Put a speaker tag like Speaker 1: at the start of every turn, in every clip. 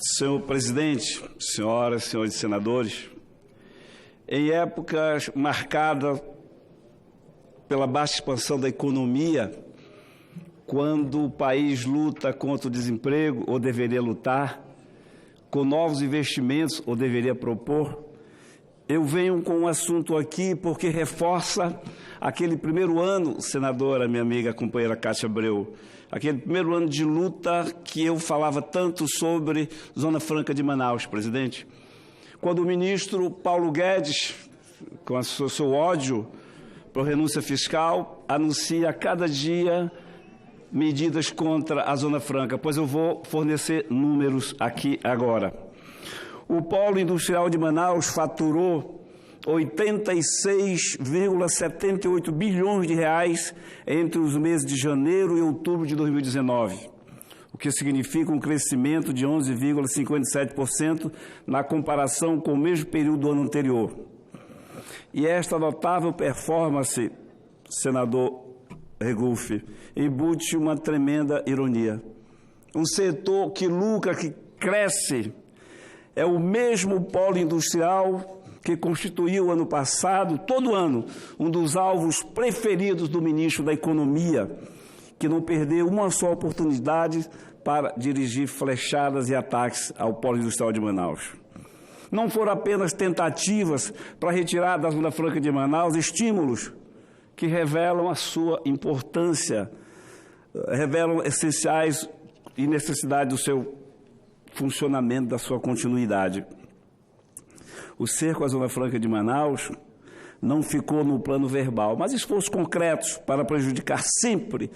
Speaker 1: Senhor presidente, senhoras e senhores senadores, em épocas marcadas pela baixa expansão da economia, quando o país luta contra o desemprego, ou deveria lutar, com novos investimentos, ou deveria propor, eu venho com um assunto aqui porque reforça aquele primeiro ano, senadora, minha amiga, companheira Cátia Abreu, aquele primeiro ano de luta que eu falava tanto sobre Zona Franca de Manaus, presidente. Quando o ministro Paulo Guedes, com o seu ódio por renúncia fiscal, anuncia a cada dia medidas contra a Zona Franca, pois eu vou fornecer números aqui agora. O Polo Industrial de Manaus faturou 86,78 bilhões de reais entre os meses de janeiro e outubro de 2019, o que significa um crescimento de 11,57% na comparação com o mesmo período do ano anterior. E esta notável performance, senador Regulfi, embute uma tremenda ironia. Um setor que lucra, que cresce, é o mesmo polo industrial que constituiu ano passado, todo ano, um dos alvos preferidos do ministro da Economia, que não perdeu uma só oportunidade para dirigir flechadas e ataques ao polo industrial de Manaus. Não foram apenas tentativas para retirar da Zona Franca de Manaus estímulos que revelam a sua importância, revelam essenciais e necessidade do seu funcionamento, da sua continuidade. O cerco à Zona Franca de Manaus não ficou no plano verbal, mas esforços concretos para prejudicar sempre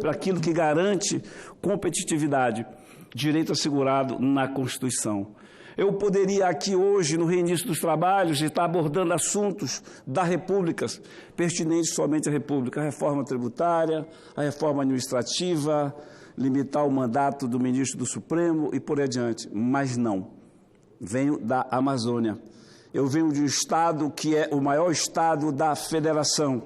Speaker 1: aquilo que garante competitividade, direito assegurado na Constituição. Eu poderia aqui hoje, no reinício dos trabalhos, estar abordando assuntos da República, pertinentes somente à República, a reforma tributária, a reforma administrativa, limitar o mandato do ministro do Supremo e por aí adiante, mas não. Venho da Amazônia. Eu venho de um estado que é o maior estado da federação,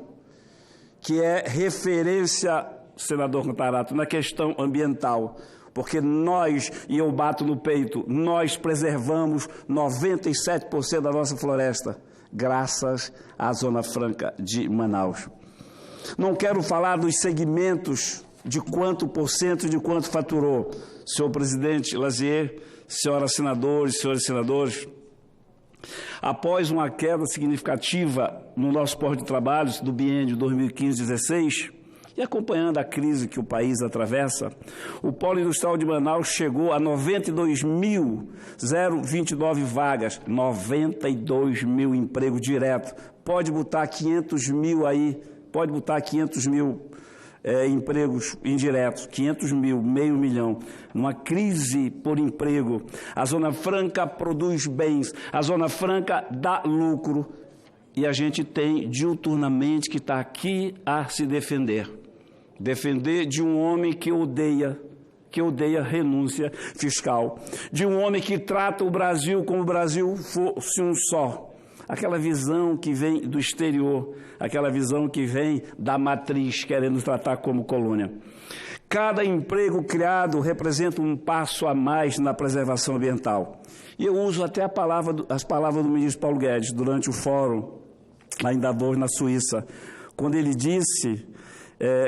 Speaker 1: que é referência, senador Contarato, na questão ambiental, porque nós, e eu bato no peito, nós preservamos 97% da nossa floresta, graças à Zona Franca de Manaus. Não quero falar dos segmentos, de quanto por cento, de quanto faturou. Senhor presidente Lazier, senhoras senadores, senhores senadores, após uma queda significativa no nosso porto de trabalhos do biênio 2015-16, e acompanhando a crise que o país atravessa, o Polo Industrial de Manaus chegou a 92.029 vagas, 92 mil empregos diretos. Pode botar 500 mil aí, pode botar 500 mil empregos indiretos, 500 mil, meio milhão, numa crise por emprego. A Zona Franca produz bens, a Zona Franca dá lucro e a gente tem diuturnamente que está aqui a se defender. Defender de um homem que odeia renúncia fiscal, de um homem que trata o Brasil como o Brasil fosse um só. Aquela visão que vem do exterior, aquela visão que vem da matriz, querendo nos tratar como colônia. Cada emprego criado representa um passo a mais na preservação ambiental. E eu uso até as palavras do ministro Paulo Guedes durante o fórum, lá em Davos, na Suíça, quando ele disse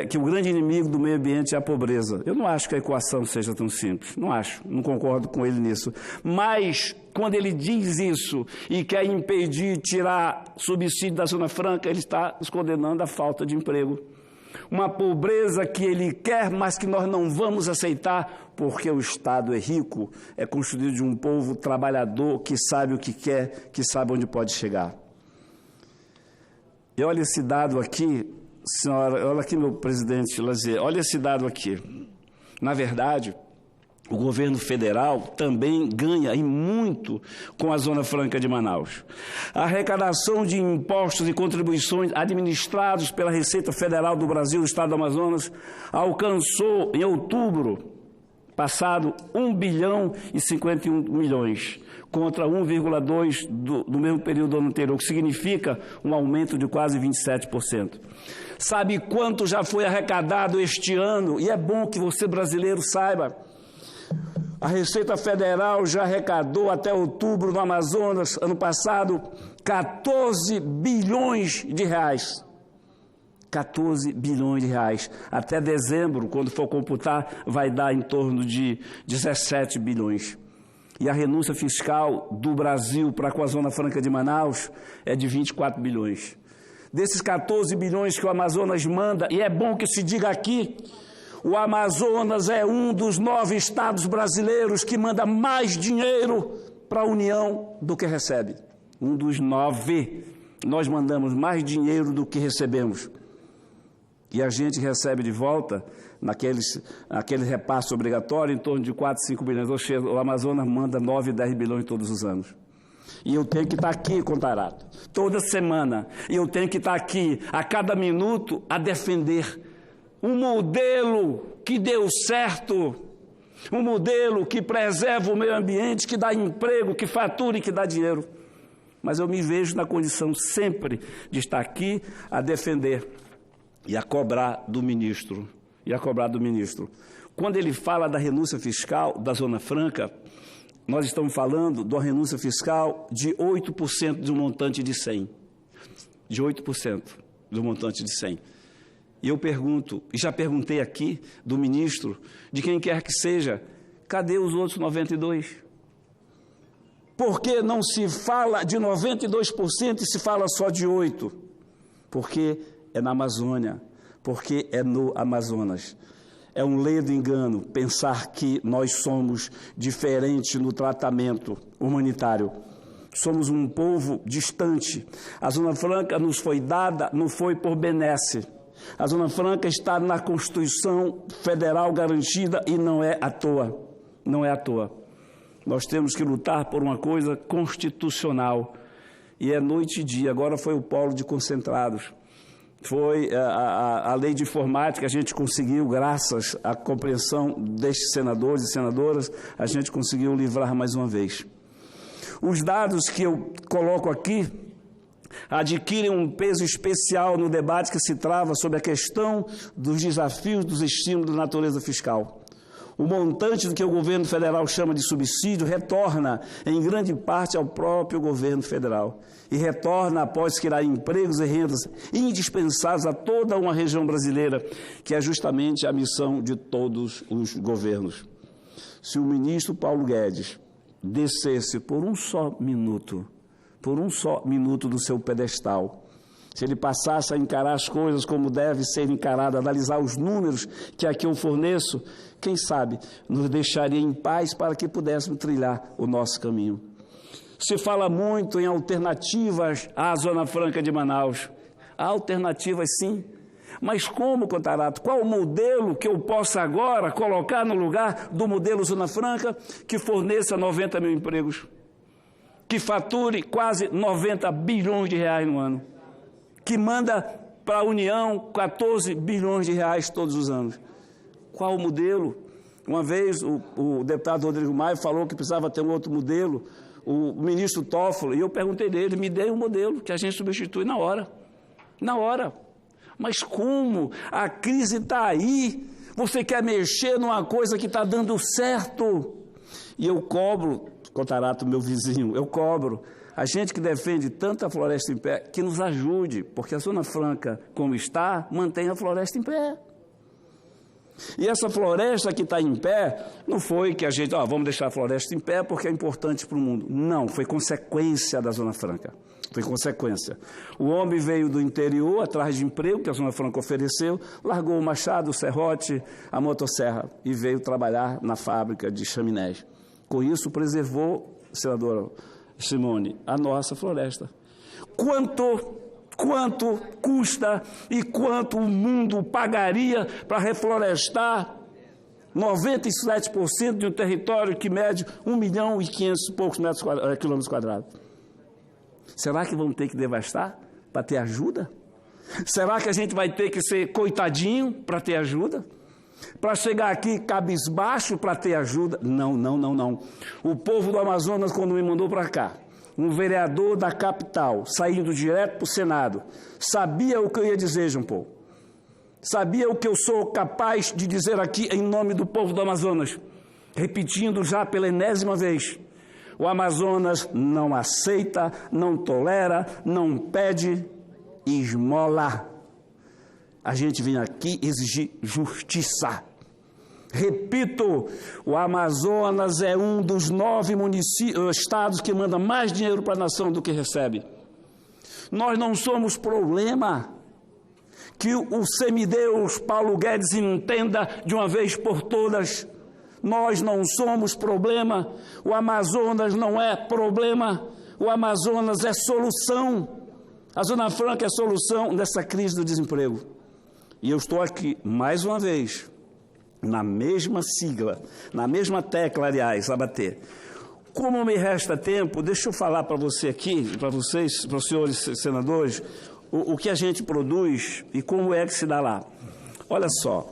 Speaker 1: que o grande inimigo do meio ambiente é a pobreza. Eu não acho que a equação seja tão simples, não acho, não concordo com ele nisso. Mas, quando ele diz isso e quer impedir, tirar subsídio da Zona Franca, ele está nos condenando à falta de emprego. Uma pobreza que ele quer, mas que nós não vamos aceitar, porque o Estado é rico, é constituído de um povo trabalhador que sabe o que quer, que sabe onde pode chegar. E olha esse dado aqui, senhora, olha aqui, meu presidente Lazier, olha esse dado aqui. Na verdade, o governo federal também ganha e muito com a Zona Franca de Manaus. A arrecadação de impostos e contribuições administrados pela Receita Federal do Brasil, do Estado do Amazonas, alcançou em outubro passado 1 bilhão e 51 milhões, contra 1,2 do mesmo período do ano anterior, o que significa um aumento de quase 27%. Sabe quanto já foi arrecadado este ano? E é bom que você, brasileiro, saiba. A Receita Federal já arrecadou até outubro no Amazonas, ano passado, 14 bilhões de reais. 14 bilhões de reais. Até dezembro, quando for computar, vai dar em torno de 17 bilhões. E a renúncia fiscal do Brasil para com a Zona Franca de Manaus é de 24 bilhões. Desses 14 bilhões que o Amazonas manda, e é bom que se diga aqui, o Amazonas é um dos 9 estados brasileiros que manda mais dinheiro para a União do que recebe. Um dos 9. Nós mandamos mais dinheiro do que recebemos. E a gente recebe de volta, naquele repasse obrigatório, em torno de 4, 5 bilhões. Ou seja, o Amazonas manda 9, 10 bilhões todos os anos. E eu tenho que estar aqui, Contarato, toda semana. E eu tenho que estar aqui, a cada minuto, a defender um modelo que deu certo, um modelo que preserva o meio ambiente, que dá emprego, que fatura e que dá dinheiro. Mas eu me vejo na condição sempre de estar aqui a defender e a cobrar do ministro. Quando ele fala da renúncia fiscal da Zona Franca, nós estamos falando da renúncia fiscal de 8% do montante de 100. De 8% do montante de 100. E eu pergunto, e já perguntei aqui do ministro, de quem quer que seja, cadê os outros 92%? Por que não se fala de 92% e se fala só de 8%? Porque é na Amazônia, porque é no Amazonas. É um ledo engano pensar que nós somos diferentes no tratamento humanitário. Somos um povo distante. A Zona Franca nos foi dada, não foi por benesse. A Zona Franca está na Constituição Federal garantida e não é à toa. Não é à toa. Nós temos que lutar por uma coisa constitucional. E é noite e dia. Agora foi o polo de concentrados. Foi a lei de informática, a gente conseguiu, graças à compreensão destes senadores e senadoras, a gente conseguiu livrar mais uma vez. Os dados que eu coloco aqui adquirem um peso especial no debate que se trava sobre a questão dos desafios dos estímulos da natureza fiscal. O montante do que o governo federal chama de subsídio retorna, em grande parte, ao próprio governo federal. E retorna após criar empregos e rendas indispensáveis a toda uma região brasileira, que é justamente a missão de todos os governos. Se o ministro Paulo Guedes descesse por um só minuto do seu pedestal, se ele passasse a encarar as coisas como deve ser encarado, analisar os números que aqui eu forneço, quem sabe nos deixaria em paz para que pudéssemos trilhar o nosso caminho. Se fala muito em alternativas à Zona Franca de Manaus. Há alternativas, sim. Mas como, Contarato? Qual o modelo que eu possa agora colocar no lugar do modelo Zona Franca que forneça 90 mil empregos? Que fature quase 90 bilhões de reais no ano? Que manda para a União 14 bilhões de reais todos os anos. Qual o modelo? Uma vez o deputado Rodrigo Maia falou que precisava ter um outro modelo, o ministro Toffoli, e eu perguntei dele, me dê um modelo que a gente substitui na hora. Na hora. Mas como? A crise está aí, você quer mexer numa coisa que está dando certo. E eu cobro, Contarato, meu vizinho, eu cobro. A gente que defende tanta floresta em pé, que nos ajude, porque a Zona Franca, como está, mantém a floresta em pé. E essa floresta que está em pé, não foi que a gente, vamos deixar a floresta em pé porque é importante para o mundo. Não, foi consequência da Zona Franca. Foi consequência. O homem veio do interior, atrás de emprego, que a Zona Franca ofereceu, largou o machado, o serrote, a motosserra e veio trabalhar na fábrica de chaminés. Com isso, preservou, senadora Simone, a nossa floresta. Quanto custa e quanto o mundo pagaria para reflorestar 97% de um território que mede 1.500.000 e poucos quilômetros quadrados? Será que vamos ter que devastar para ter ajuda? Será que a gente vai ter que ser coitadinho para ter ajuda? Para chegar aqui cabisbaixo para ter ajuda? Não. O povo do Amazonas, quando me mandou para cá, um vereador da capital, saindo direto para o Senado, sabia o que eu ia dizer, João Paulo. Sabia o que eu sou capaz de dizer aqui em nome do povo do Amazonas. Repetindo já pela enésima vez, o Amazonas não aceita, não tolera, não pede esmola. A gente vem aqui exigir justiça. Repito, o Amazonas é um dos 9 estados que manda mais dinheiro para a nação do que recebe. Nós não somos problema. Que o semideus Paulo Guedes entenda de uma vez por todas. Nós não somos problema. O Amazonas não é problema. O Amazonas é solução. A Zona Franca é solução dessa crise do desemprego. E eu estou aqui, mais uma vez, na mesma sigla, na mesma tecla, aliás, a bater. Como me resta tempo, deixa eu falar para você aqui, para vocês, para os senhores senadores, o que a gente produz e como é que se dá lá. Olha só,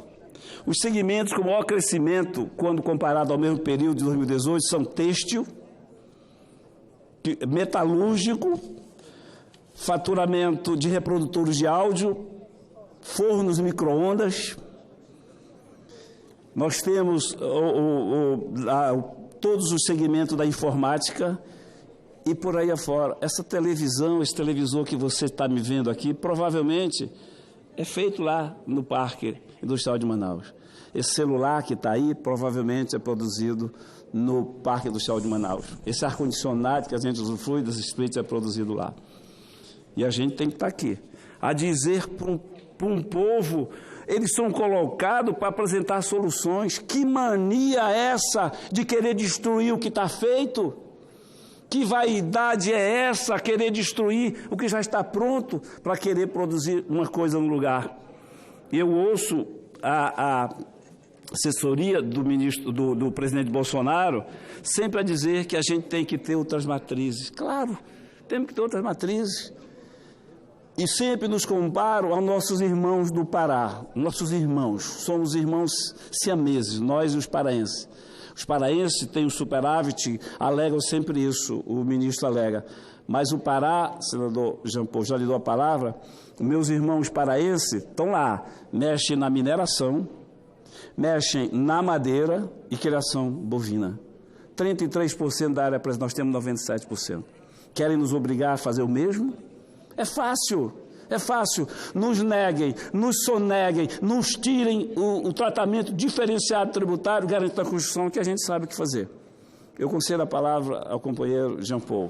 Speaker 1: os segmentos com maior crescimento, quando comparado ao mesmo período de 2018, são têxtil, metalúrgico, faturamento de reprodutores de áudio, fornos micro-ondas. Nós temos todos os segmentos da informática e por aí afora. Essa televisão, esse televisor que você está me vendo aqui, provavelmente é feito lá no Parque Industrial de Manaus. Esse celular que está aí, provavelmente é produzido no Parque Industrial de Manaus. Esse ar-condicionado que a gente usufrui das streets é produzido lá. E a gente tem que estar aqui. A dizer para um povo, eles são colocados para apresentar soluções. Que mania é essa de querer destruir o que está feito? Que vaidade é essa, querer destruir o que já está pronto para querer produzir uma coisa no lugar? Eu ouço a assessoria do presidente Bolsonaro sempre a dizer que a gente tem que ter outras matrizes. Claro, temos que ter outras matrizes. E sempre nos comparam aos nossos irmãos do Pará. Nossos irmãos, somos irmãos siameses, nós e os paraenses. Os paraenses têm o superávit, alegam sempre isso, o ministro alega. Mas o Pará, senador Jean Paul, já lhe dou a palavra, meus irmãos paraenses estão lá, mexem na mineração, mexem na madeira e criação bovina. 33% da área, nós temos 97%. Querem nos obrigar a fazer o mesmo? É fácil, é fácil. Nos neguem, nos soneguem, nos tirem o tratamento diferenciado tributário garantido na Constituição, que a gente sabe o que fazer. Eu concedo a palavra ao companheiro Jean Paul.